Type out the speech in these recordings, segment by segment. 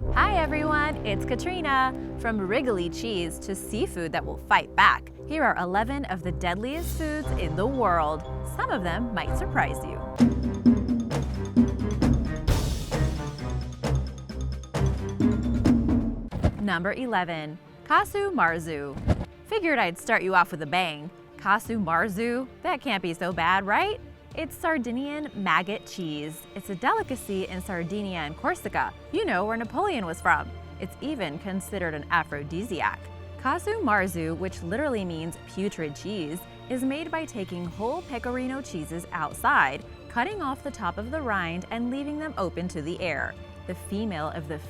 Hi everyone, it's Katrina. From wriggly cheese to seafood that will fight back, here are 11 of the deadliest foods in the world. Some of them might surprise you. Number 11. Casu Marzu. Figured I'd start you off with a bang. Casu Marzu? That can't be so bad, right? It's Sardinian Maggot Cheese. It's a delicacy in Sardinia and Corsica, you know where Napoleon was from. It's even considered an aphrodisiac. Casu Marzu, which literally means putrid cheese, is made by taking whole pecorino cheeses outside, cutting off the top of the rind and leaving them open to the air. The female of the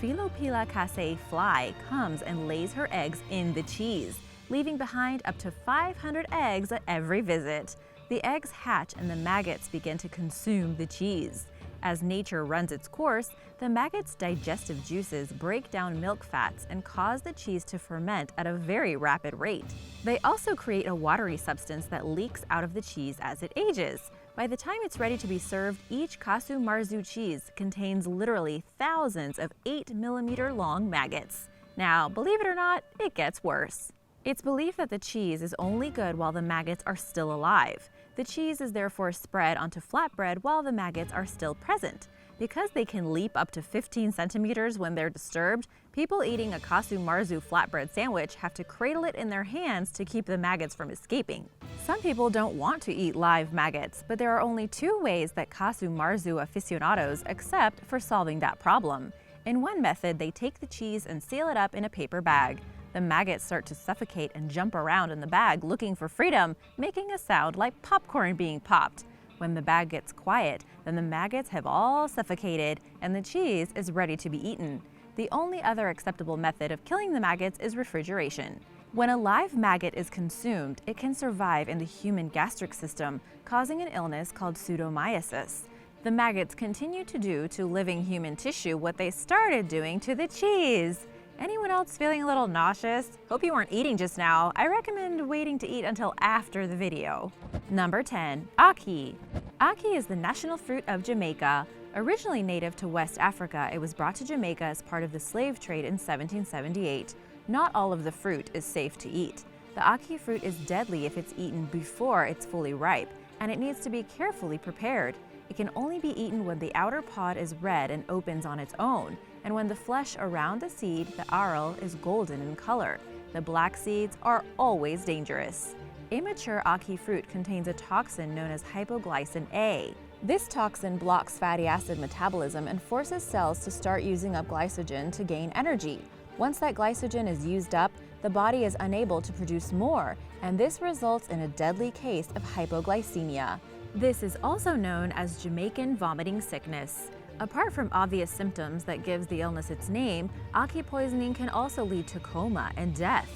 Cassava fly comes and lays her eggs in the cheese, leaving behind up to 500 eggs at every visit. The eggs hatch and the maggots begin to consume the cheese. As nature runs its course, the maggots' digestive juices break down milk fats and cause the cheese to ferment at a very rapid rate. They also create a watery substance that leaks out of the cheese as it ages. By the time it's ready to be served, each Casu Marzu cheese contains literally thousands of 8mm long maggots. Now, believe it or not, it gets worse. It's believed that the cheese is only good while the maggots are still alive. The cheese is therefore spread onto flatbread while the maggots are still present. Because they can leap up to 15 centimeters when they're disturbed, people eating a Casu Marzu flatbread sandwich have to cradle it in their hands to keep the maggots from escaping. Some people don't want to eat live maggots, but there are only two ways that Casu Marzu aficionados accept for solving that problem. In one method, they take the cheese and seal it up in a paper bag. The maggots start to suffocate and jump around in the bag looking for freedom, making a sound like popcorn being popped. When the bag gets quiet, then the maggots have all suffocated and the cheese is ready to be eaten. The only other acceptable method of killing the maggots is refrigeration. When a live maggot is consumed, it can survive in the human gastric system, causing an illness called pseudomyosis. The maggots continue to do to living human tissue what they started doing to the cheese. Anyone else feeling a little nauseous? Hope you weren't eating just now. I recommend waiting to eat until after the video. Number 10. Ackee. Ackee is the national fruit of Jamaica. Originally native to West Africa, it was brought to Jamaica as part of the slave trade in 1778. Not all of the fruit is safe to eat. The Ackee fruit is deadly if it's eaten before it's fully ripe, and it needs to be carefully prepared. It can only be eaten when the outer pod is red and opens on its own, and when the flesh around the seed, the aril, is golden in color. The black seeds are always dangerous. Immature Ackee fruit contains a toxin known as hypoglycin A. This toxin blocks fatty acid metabolism and forces cells to start using up glycogen to gain energy. Once that glycogen is used up, the body is unable to produce more, and this results in a deadly case of hypoglycemia. This is also known as Jamaican vomiting sickness. Apart from obvious symptoms that gives the illness its name, Ackee poisoning can also lead to coma and death.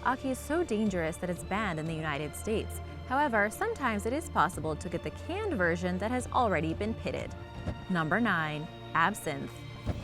Ackee is so dangerous that it's banned in the United States. However, sometimes it is possible to get the canned version that has already been pitted. Number 9. Absinthe.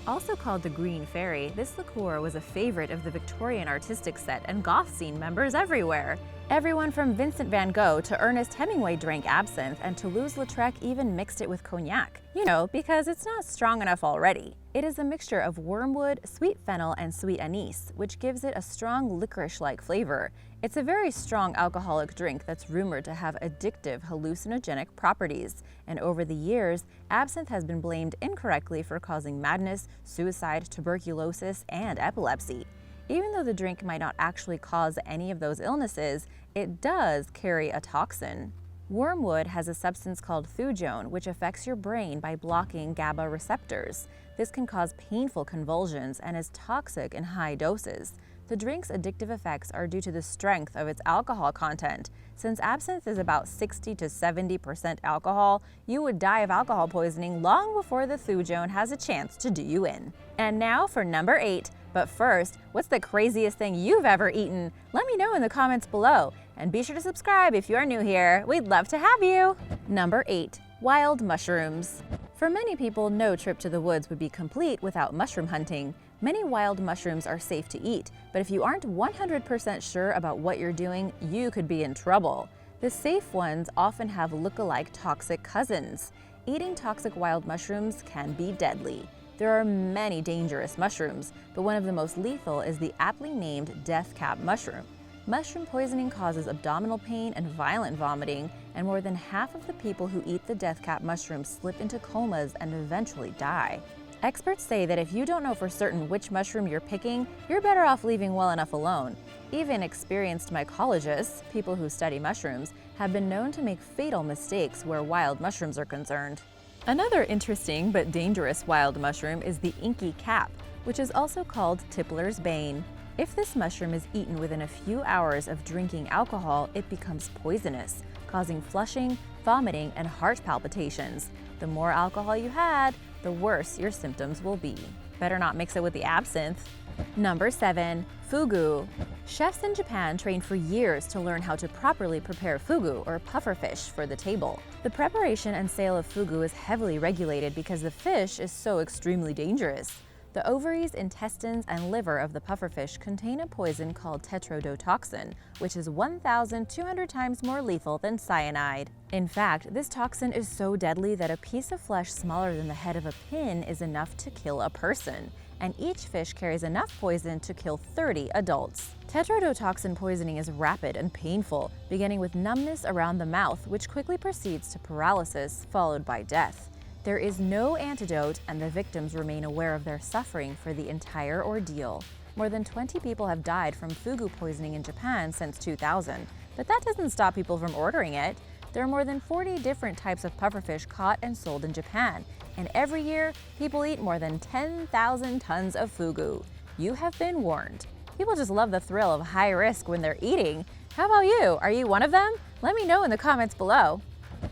Also called the Green Fairy, this liqueur was a favorite of the Victorian artistic set and goth scene members everywhere. Everyone from Vincent van Gogh to Ernest Hemingway drank absinthe, and Toulouse-Lautrec even mixed it with cognac. You know, because it's not strong enough already. It is a mixture of wormwood, sweet fennel, and sweet anise, which gives it a strong licorice-like flavor. It's a very strong alcoholic drink that's rumored to have addictive hallucinogenic properties. And over the years, absinthe has been blamed incorrectly for causing madness, suicide, tuberculosis, and epilepsy. Even though the drink might not actually cause any of those illnesses, it does carry a toxin. Wormwood has a substance called thujone, which affects your brain by blocking GABA receptors. This can cause painful convulsions and is toxic in high doses. The drink's addictive effects are due to the strength of its alcohol content. Since absinthe is about 60 to 70% alcohol, you would die of alcohol poisoning long before the thujone has a chance to do you in. And now for number 8. But first, what's the craziest thing you've ever eaten? Let me know in the comments below. And be sure to subscribe if you're new here. We'd love to have you. Number 8. Wild mushrooms. For many people, no trip to the woods would be complete without mushroom hunting. Many wild mushrooms are safe to eat, but if you aren't 100% sure about what you're doing, you could be in trouble. The safe ones often have look-alike toxic cousins. Eating toxic wild mushrooms can be deadly. There are many dangerous mushrooms, but one of the most lethal is the aptly named death cap mushroom. Mushroom poisoning causes abdominal pain and violent vomiting, and more than half of the people who eat the death cap mushroom slip into comas and eventually die. Experts say that if you don't know for certain which mushroom you're picking, you're better off leaving well enough alone. Even experienced mycologists, people who study mushrooms, have been known to make fatal mistakes where wild mushrooms are concerned. Another interesting but dangerous wild mushroom is the inky cap, which is also called tippler's bane. If this mushroom is eaten within a few hours of drinking alcohol, it becomes poisonous, causing flushing, vomiting, and heart palpitations. The more alcohol you had, the worse your symptoms will be. Better not mix it with the absinthe. Number 7. Fugu. Chefs in Japan train for years to learn how to properly prepare fugu, or pufferfish, for the table. The preparation and sale of fugu is heavily regulated because the fish is so extremely dangerous. The ovaries, intestines, and liver of the pufferfish contain a poison called tetrodotoxin, which is 1,200 times more lethal than cyanide. In fact, this toxin is so deadly that a piece of flesh smaller than the head of a pin is enough to kill a person, and each fish carries enough poison to kill 30 adults. Tetrodotoxin poisoning is rapid and painful, beginning with numbness around the mouth, which quickly proceeds to paralysis, followed by death. There is no antidote, and the victims remain aware of their suffering for the entire ordeal. More than 20 people have died from fugu poisoning in Japan since 2000, but that doesn't stop people from ordering it. There are more than 40 different types of pufferfish caught and sold in Japan, and every year, people eat more than 10,000 tons of fugu. You have been warned. People just love the thrill of high risk when they're eating. How about you? Are you one of them? Let me know in the comments below.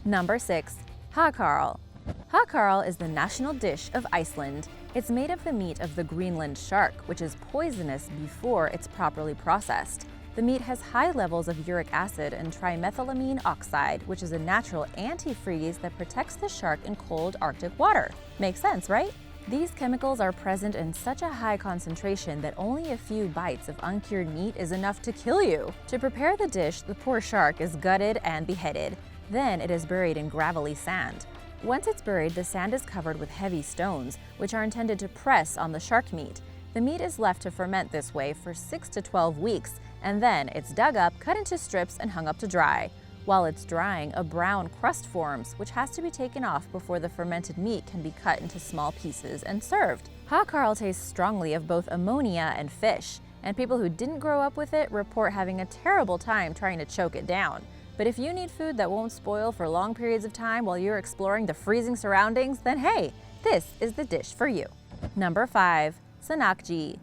Number 6. Hákarl. Hákarl is the national dish of Iceland. It's made of the meat of the Greenland shark, which is poisonous before it's properly processed. The meat has high levels of uric acid and trimethylamine oxide, which is a natural antifreeze that protects the shark in cold Arctic water. Makes sense, right? These chemicals are present in such a high concentration that only a few bites of uncured meat is enough to kill you. To prepare the dish, the poor shark is gutted and beheaded. Then it is buried in gravelly sand. Once it's buried, the sand is covered with heavy stones, which are intended to press on the shark meat. The meat is left to ferment this way for 6 to 12 weeks, and then it's dug up, cut into strips, and hung up to dry. While it's drying, a brown crust forms, which has to be taken off before the fermented meat can be cut into small pieces and served. Hákarl tastes strongly of both ammonia and fish, and people who didn't grow up with it report having a terrible time trying to choke it down. But if you need food that won't spoil for long periods of time while you're exploring the freezing surroundings, then hey, this is the dish for you. Number 5. Sannakji.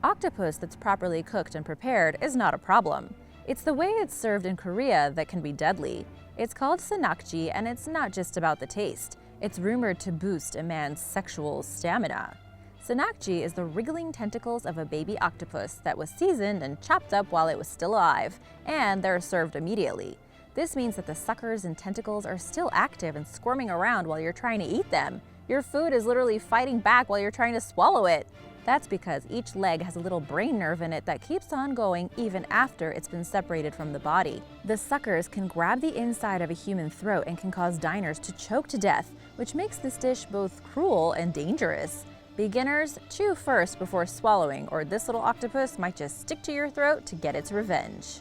Octopus that's properly cooked and prepared is not a problem. It's the way it's served in Korea that can be deadly. It's called Sannakji, and it's not just about the taste. It's rumored to boost a man's sexual stamina. Sannakji is the wriggling tentacles of a baby octopus that was seasoned and chopped up while it was still alive, and they're served immediately. This means that the suckers and tentacles are still active and squirming around while you're trying to eat them. Your food is literally fighting back while you're trying to swallow it. That's because each leg has a little brain nerve in it that keeps on going even after it's been separated from the body. The suckers can grab the inside of a human throat and can cause diners to choke to death, which makes this dish both cruel and dangerous. Beginners, chew first before swallowing, or this little octopus might just stick to your throat to get its revenge.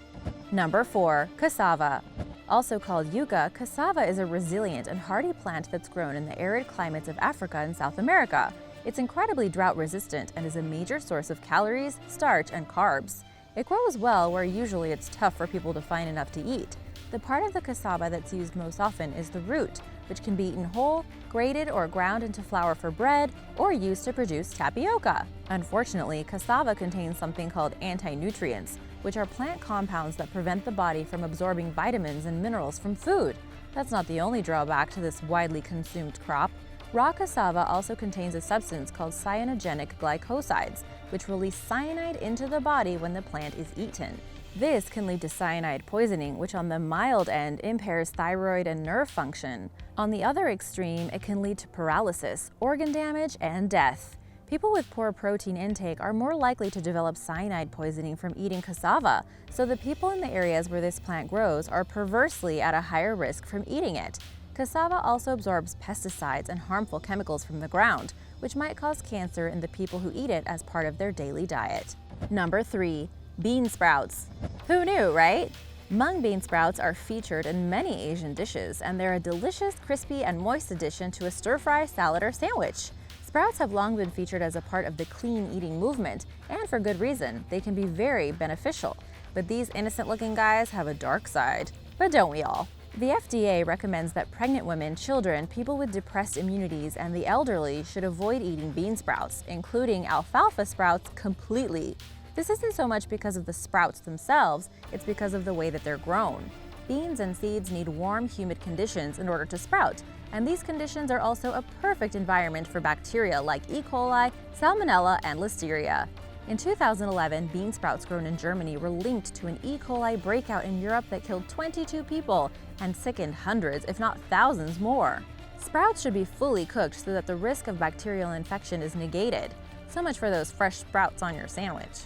Number 4. Cassava. Also called yucca, cassava is a resilient and hardy plant that's grown in the arid climates of Africa and South America. It's incredibly drought-resistant and is a major source of calories, starch, and carbs. It grows well where usually it's tough for people to find enough to eat. The part of the cassava that's used most often is the root, which can be eaten whole, grated, or ground into flour for bread, or used to produce tapioca. Unfortunately, cassava contains something called anti-nutrients, which are plant compounds that prevent the body from absorbing vitamins and minerals from food. That's not the only drawback to this widely consumed crop. Raw cassava also contains a substance called cyanogenic glycosides, which release cyanide into the body when the plant is eaten. This can lead to cyanide poisoning, which on the mild end impairs thyroid and nerve function. On the other extreme, it can lead to paralysis, organ damage, and death. People with poor protein intake are more likely to develop cyanide poisoning from eating cassava, so the people in the areas where this plant grows are perversely at a higher risk from eating it. Cassava also absorbs pesticides and harmful chemicals from the ground, which might cause cancer in the people who eat it as part of their daily diet. Number 3. Bean sprouts. Who knew, right? Mung bean sprouts are featured in many Asian dishes, and they're a delicious, crispy, and moist addition to a stir-fry, salad, or sandwich. Sprouts have long been featured as a part of the clean eating movement, and for good reason. They can be very beneficial. But these innocent-looking guys have a dark side. But don't we all? The FDA recommends that pregnant women, children, people with depressed immunities, and the elderly should avoid eating bean sprouts, including alfalfa sprouts, completely. This isn't so much because of the sprouts themselves, it's because of the way that they're grown. Beans and seeds need warm, humid conditions in order to sprout, and these conditions are also a perfect environment for bacteria like E. coli, Salmonella, and Listeria. In 2011, bean sprouts grown in Germany were linked to an E. coli breakout in Europe that killed 22 people and sickened hundreds, if not thousands more. Sprouts should be fully cooked so that the risk of bacterial infection is negated. So much for those fresh sprouts on your sandwich.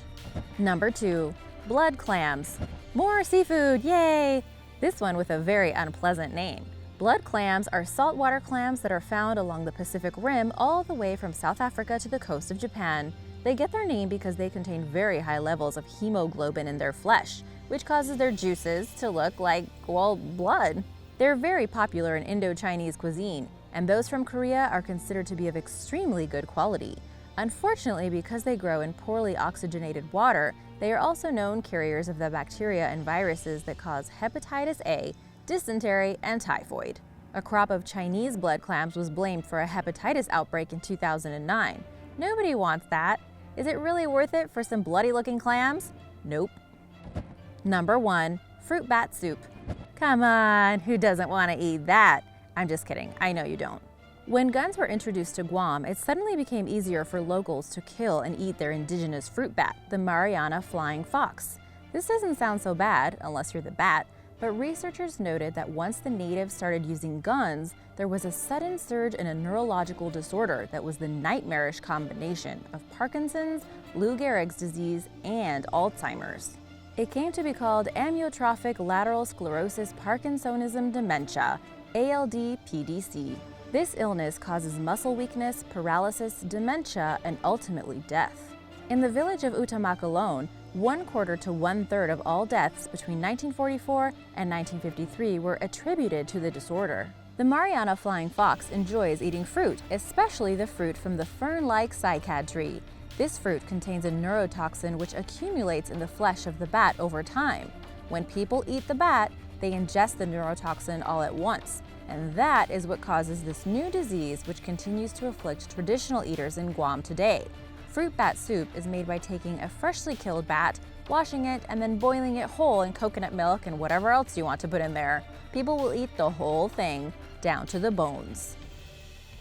Number 2. Blood clams. More seafood, yay! This one with a very unpleasant name. Blood clams are saltwater clams that are found along the Pacific Rim all the way from South Africa to the coast of Japan. They get their name because they contain very high levels of hemoglobin in their flesh, which causes their juices to look like, well, blood. They're very popular in Indo-Chinese cuisine, and those from Korea are considered to be of extremely good quality. Unfortunately, because they grow in poorly oxygenated water, they are also known carriers of the bacteria and viruses that cause hepatitis A, dysentery, and typhoid. A crop of Chinese blood clams was blamed for a hepatitis outbreak in 2009. Nobody wants that. Is it really worth it for some bloody-looking clams? Nope. Number 1. Fruit bat soup. Come on, who doesn't want to eat that? I'm just kidding, I know you don't. When guns were introduced to Guam, it suddenly became easier for locals to kill and eat their indigenous fruit bat, the Mariana flying fox. This doesn't sound so bad, unless you're the bat, but researchers noted that once the natives started using guns, there was a sudden surge in a neurological disorder that was the nightmarish combination of Parkinson's, Lou Gehrig's disease, and Alzheimer's. It came to be called amyotrophic lateral sclerosis Parkinsonism dementia, ALD-PDC. This illness causes muscle weakness, paralysis, dementia, and ultimately death. In the village of Utamak alone, 1/4 to 1/3 of all deaths between 1944 and 1953 were attributed to the disorder. The Mariana flying fox enjoys eating fruit, especially the fruit from the fern-like cycad tree. This fruit contains a neurotoxin which accumulates in the flesh of the bat over time. When people eat the bat, they ingest the neurotoxin all at once. And that is what causes this new disease which continues to afflict traditional eaters in Guam today. Fruit bat soup is made by taking a freshly killed bat, washing it, and then boiling it whole in coconut milk and whatever else you want to put in there. People will eat the whole thing, down to the bones.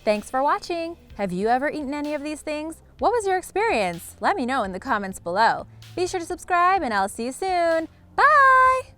Thanks for watching! Have you ever eaten any of these things? What was your experience? Let me know in the comments below. Be sure to subscribe and I'll see you soon. Bye!